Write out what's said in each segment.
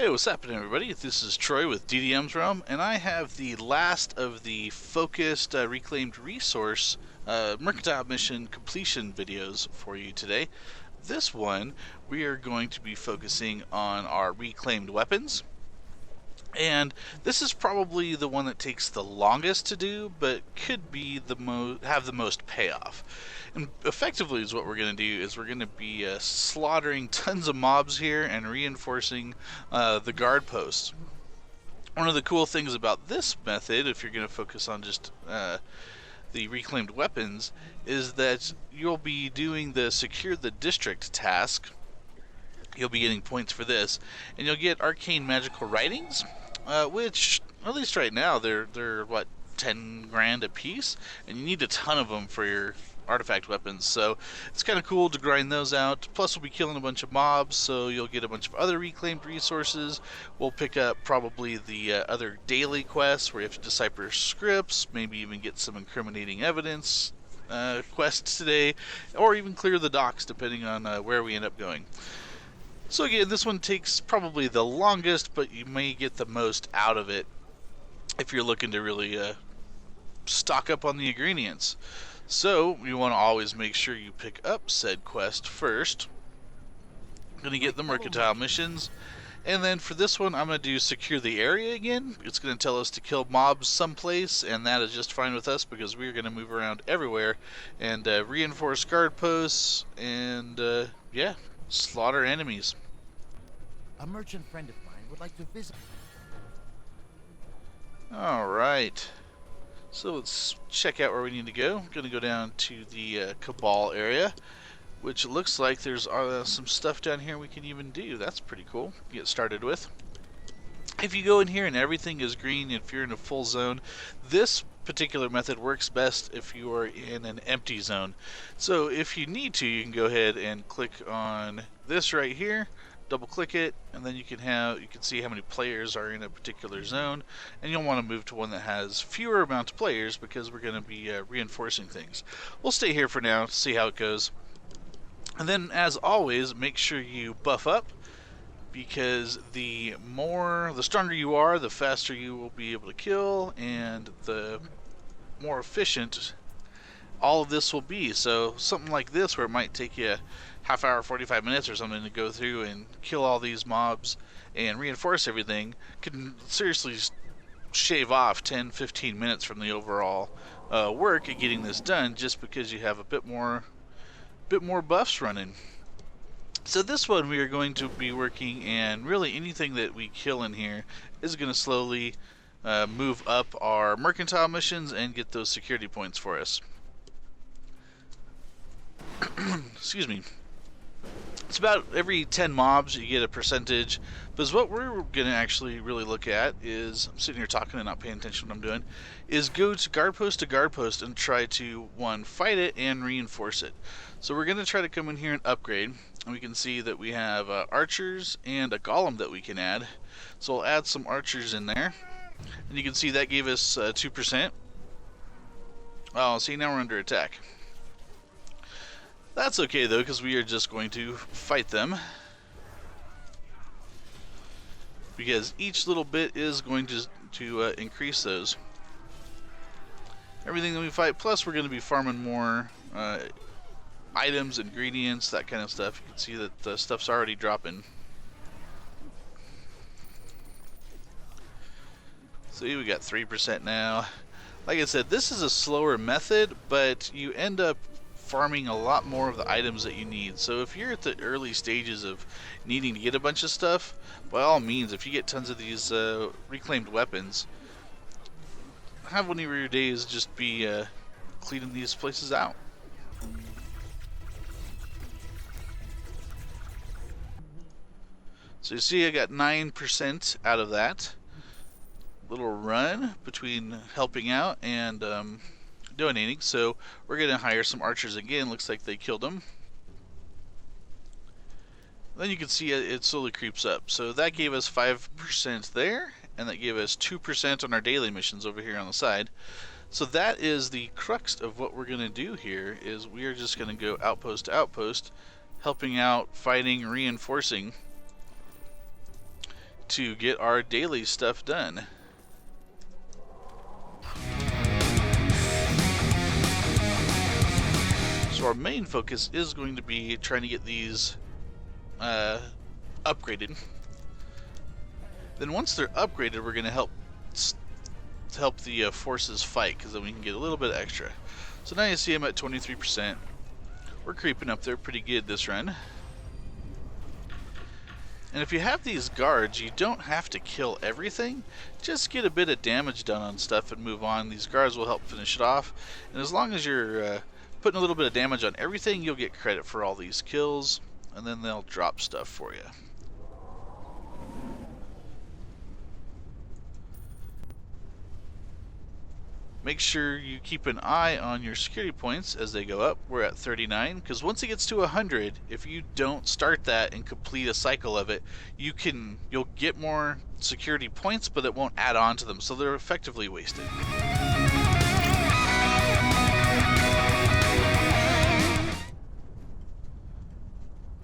Hey, what's happening, everybody? This is Troy with DDM's Realm, and I have the last of the focused reclaimed resource mercantile mission completion videos for you today. This one, we are going to be focusing on our reclaimed weapons, and this is probably the one that takes the longest to do, but could be have the most payoff. And effectively, is what we're going to do is we're going to be slaughtering tons of mobs here and reinforcing the guard posts. One of the cool things about this method, if you're going to focus on just the reclaimed weapons, is that you'll be doing the secure the district task. You'll be getting points for this, and you'll get arcane magical writings, which at least right now they're what, 10 grand a piece, and you need a ton of them for your artifact weapons, so it's kind of cool to grind those out. Plus we'll be killing a bunch of mobs, so you'll get a bunch of other reclaimed resources. We'll pick up probably the other daily quests where you have to decipher scripts, maybe even get some incriminating evidence quests today, or even clear the docks depending on where we end up going. So again, this one takes probably the longest, but you may get the most out of it if you're looking to really stock up on the ingredients. So you want to always make sure you pick up said quest first. I'm going to get the mercantile missions, and then for this one I'm going to do secure the area again. It's going to tell us to kill mobs someplace, and that is just fine with us because we're going to move around everywhere and reinforce guard posts and yeah, slaughter enemies. A merchant friend of mine would like to visit. Alright, so let's check out where we need to go. I'm going to go down to the Cabal area, which looks like there's some stuff down here we can even do. That's pretty cool to get started with. If you go in here and everything is green, if you're in a full zone, this particular method works best if you are in an empty zone. So if you need to, you can go ahead and click on this right here, double click it, and then you can see how many players are in a particular zone, and you'll want to move to one that has fewer amount of players because we're going to be reinforcing things. We'll stay here for now to see how it goes. And then, as always, make sure you buff up, because the stronger you are, the faster you will be able to kill, and the more efficient all of this will be. So something like this, where it might take you half hour, 45 minutes or something to go through and kill all these mobs and reinforce everything, can seriously shave off 10-15 minutes from the overall work of getting this done, just because you have a bit more buffs running. So this one we are going to be working, and really anything that we kill in here is going to slowly move up our mercantile missions and get those security points for us. Excuse me. It's about every 10 mobs you get a percentage, but what we're going to actually really look at is, I'm sitting here talking and not paying attention to what I'm doing, is go to guard post and try to, one, fight it and reinforce it. So we're going to try to come in here and upgrade, and we can see that we have archers and a golem that we can add. So we'll add some archers in there, and you can see that gave us 2%. Oh, see, now we're under attack. That's okay though, because we are just going to fight them, because each little bit is going to increase those. Everything that we fight, plus we're going to be farming more items, ingredients, that kind of stuff. You can see that the stuff's already dropping. See, we got 3% now. Like I said, this is a slower method, but you end up farming a lot more of the items that you need. So if you're at the early stages of needing to get a bunch of stuff, by all means, if you get tons of these reclaimed weapons, have one of your days just be cleaning these places out. So you see I got 9% out of that little run between helping out and donating. So we're going to hire some archers again. Looks like they killed them. Then you can see it slowly creeps up. So that gave us 5% there, and that gave us 2% on our daily missions over here on the side. So that is the crux of what we're going to do here, is we are just going to go outpost to outpost, helping out, fighting, reinforcing, to get our daily stuff done. So our main focus is going to be trying to get these upgraded. Then once they're upgraded, we're going to help the forces fight, because then we can get a little bit extra. So now you see I'm at 23%. We're creeping up there pretty good this run. And if you have these guards, you don't have to kill everything. Just get a bit of damage done on stuff and move on. These guards will help finish it off. And as long as you're putting a little bit of damage on everything, you'll get credit for all these kills. And then they'll drop stuff for you. Make sure you keep an eye on your security points as they go up. We're at 39, because once it gets to 100, if you don't start that and complete a cycle of it, you'll get more security points, but it won't add on to them, so they're effectively wasted.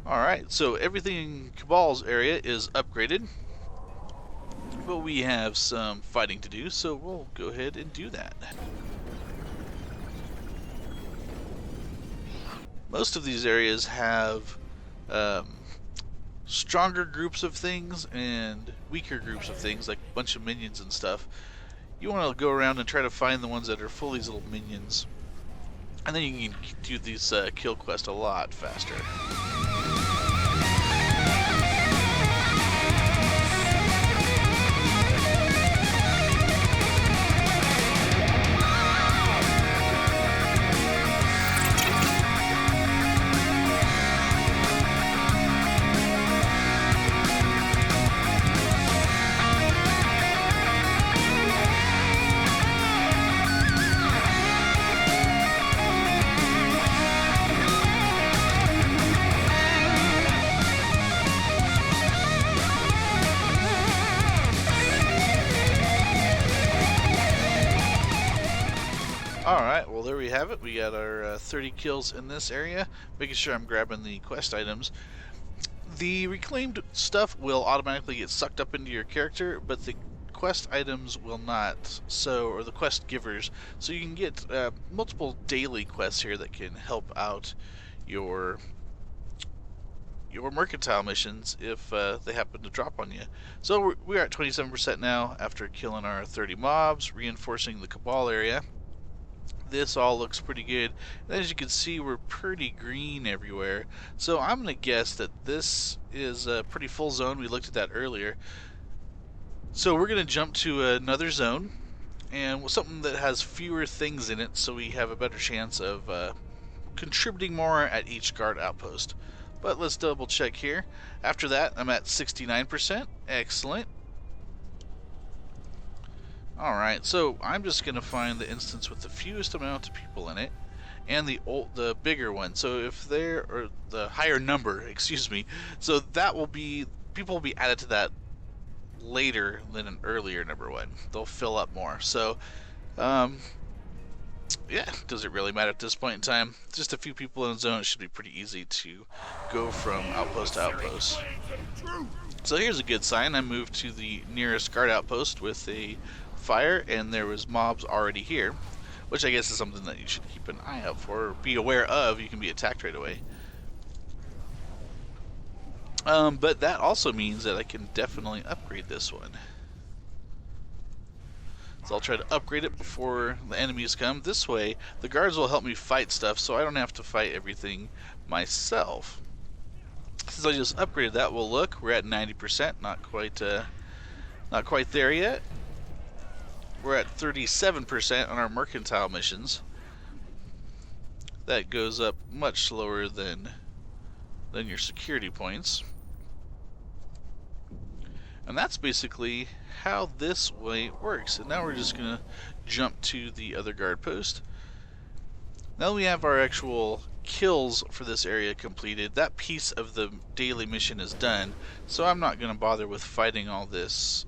Alright, so everything in Cabal's area is upgraded. But we have some fighting to do, so we'll go ahead and do that. Most of these areas have stronger groups of things and weaker groups of things, like a bunch of minions and stuff. You want to go around and try to find the ones that are full of these little minions. And then you can do these kill quests a lot faster. Alright, well there we have it. We got our 30 kills in this area. Making sure I'm grabbing the quest items. The reclaimed stuff will automatically get sucked up into your character, but the quest items will not, or the quest givers. So you can get multiple daily quests here that can help out your mercantile missions if they happen to drop on you. So we're at 27% now after killing our 30 mobs, reinforcing the Cabal area. This all looks pretty good, and as you can see, we're pretty green everywhere. So I'm going to guess that this is a pretty full zone. We looked at that earlier. So we're going to jump to another zone, and something that has fewer things in it, so we have a better chance of contributing more at each guard outpost. But let's double check here. After that, I'm at 69%. Excellent. Alright, so I'm just going to find the instance with the fewest amount of people in it, and the bigger one. So if or the higher number, excuse me. So that will be, people will be added to that later than an earlier number one. They'll fill up more. So, yeah, does it really matter at this point in time? Just a few people in the zone, it should be pretty easy to go from outpost to outpost. So here's a good sign. I moved to the nearest guard outpost with a fire, and there was mobs already here, which I guess is something that you should keep an eye out for, or be aware of. You can be attacked right away. But that also means that I can definitely upgrade this one. So I'll try to upgrade it before the enemies come. This way, the guards will help me fight stuff, so I don't have to fight everything myself. Since I just upgraded that, we'll look. We're at 90%, not quite there yet. We're at 37% on our mercantile missions. That goes up much slower than your security points. And that's basically how this way works. And now we're just going to jump to the other guard post. Now we have our actual kills for this area completed. That piece of the daily mission is done, so I'm not going to bother with fighting all this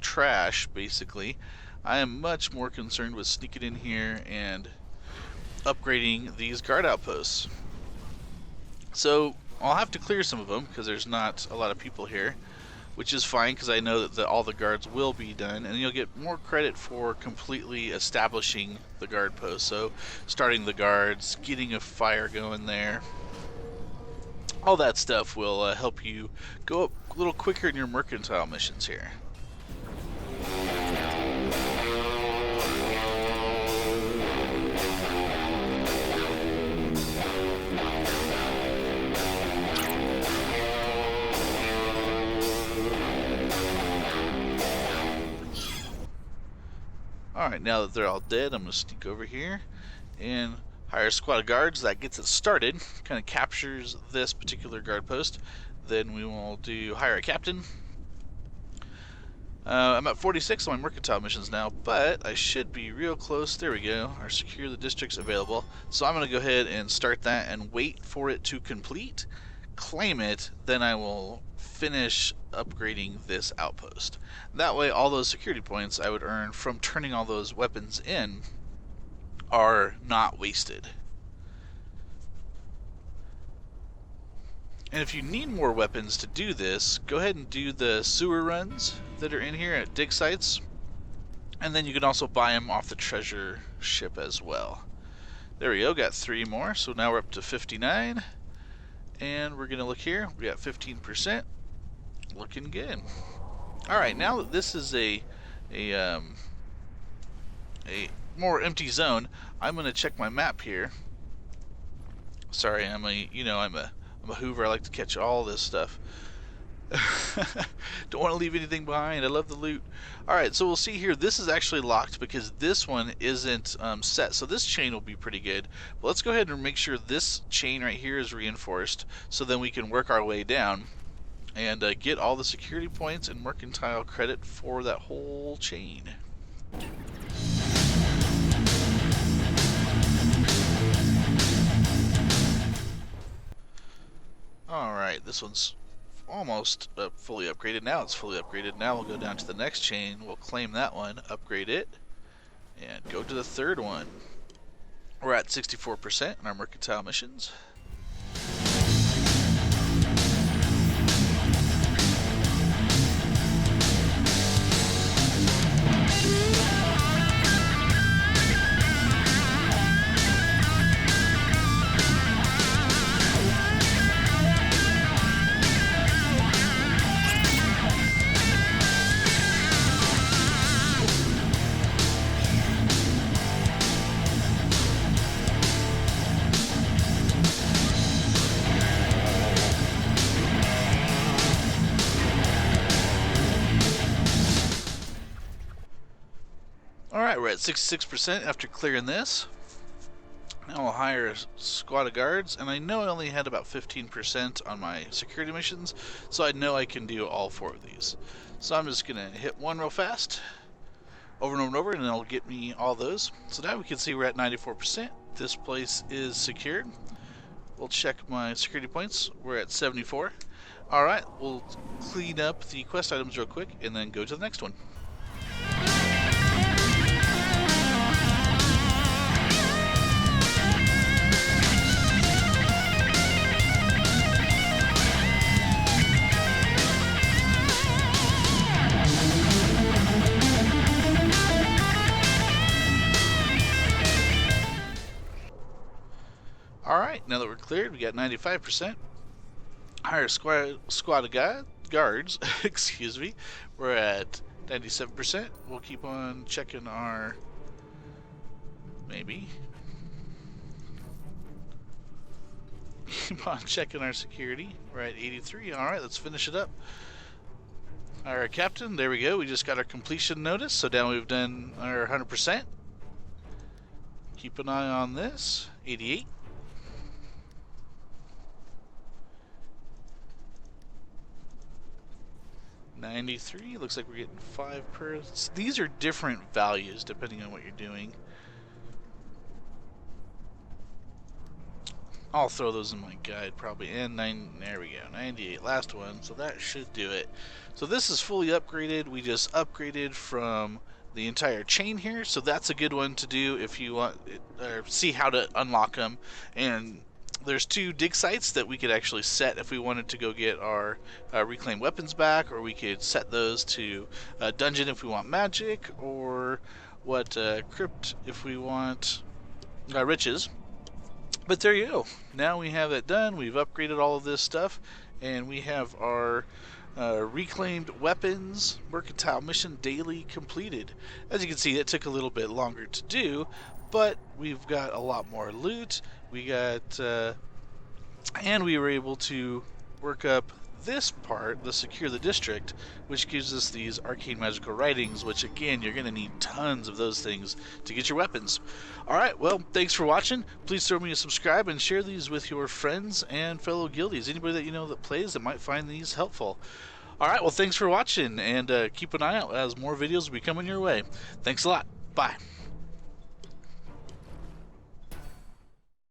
trash, basically. I am much more concerned with sneaking in here and upgrading these guard outposts. So I'll have to clear some of them because there's not a lot of people here. which is fine because I know that all the guards will be done, and you'll get more credit for completely establishing the guard post. So starting the guards, getting a fire going there, all that stuff will help you go up a little quicker in your mercantile missions here. Alright, now that they're all dead, I'm going to sneak over here and hire a squad of guards. That gets it started, kind of captures this particular guard post. Then we will do hire a captain. I'm at 46 on my mercantile missions now, but I should be real close. There we go. Our secure the district's available. So I'm going to go ahead and start that and wait for it to complete, claim it, then I will finish upgrading this outpost. That way all those security points I would earn from turning all those weapons in are not wasted. And if you need more weapons to do this, go ahead and do the sewer runs that are in here at dig sites, and then you can also buy them off the treasure ship as well. There we go, got 3 more, so now we're up to 59, and we're gonna look here. We got 15%, looking good. All right, now that this is a more empty zone, I'm gonna check my map here. Sorry, I'm a Hoover. I like to catch all this stuff. Don't want to leave anything behind. I love the loot. Alright, so we'll see here. This is actually locked because this one isn't set. So this chain will be pretty good. But let's go ahead and make sure this chain right here is reinforced, so then we can work our way down and get all the security points and mercantile credit for that whole chain. Alright, this one's almost fully upgraded. Now it's fully upgraded. Now we'll go down to the next chain. We'll claim that one, upgrade it, and go to the third one. We're at 64% in our mercantile missions. Alright, we're at 66% after clearing this. Now I'll hire a squad of guards, and I know I only had about 15% on my security missions, so I know I can do all 4 of these. So I'm just going to hit one real fast, over and over and over, and it'll get me all those. So now we can see we're at 94%. This place is secured. We'll check my security points. We're at 74. Alright, we'll clean up the quest items real quick, and then go to the next one. Alright, now that we're cleared, we got 95%. Hire a squad of guards, excuse me. We're at 97%. We'll keep on checking our, maybe. Keep on checking our security. We're at 83. Alright, let's finish it up. Our captain, there we go. We just got our completion notice, so now we've done our 100%. Keep an eye on this. 88. 93. Looks like we're getting 5 per. These are different values depending on what you're doing. I'll throw those in my guide probably. And there we go, 98, last one. So that should do it. So this is fully upgraded. We just upgraded from the entire chain here. So that's a good one to do if you want see how to unlock them and There's 2 dig sites that we could actually set if we wanted to go get our reclaimed weapons back, or we could set those to dungeon if we want magic, or crypt if we want riches. But there you go. Now we have that done. We've upgraded all of this stuff, and we have our reclaimed weapons mercantile mission daily completed. As you can see, it took a little bit longer to do, but we've got a lot more loot. We got, and we were able to work up this part, the secure the district, which gives us these arcane magical writings, which again, you're going to need tons of those things to get your weapons. Alright, well, thanks for watching. Please throw me a subscribe and share these with your friends and fellow guildies. Anybody that you know that plays that might find these helpful. Alright, well, thanks for watching, and keep an eye out as more videos will be coming your way. Thanks a lot. Bye.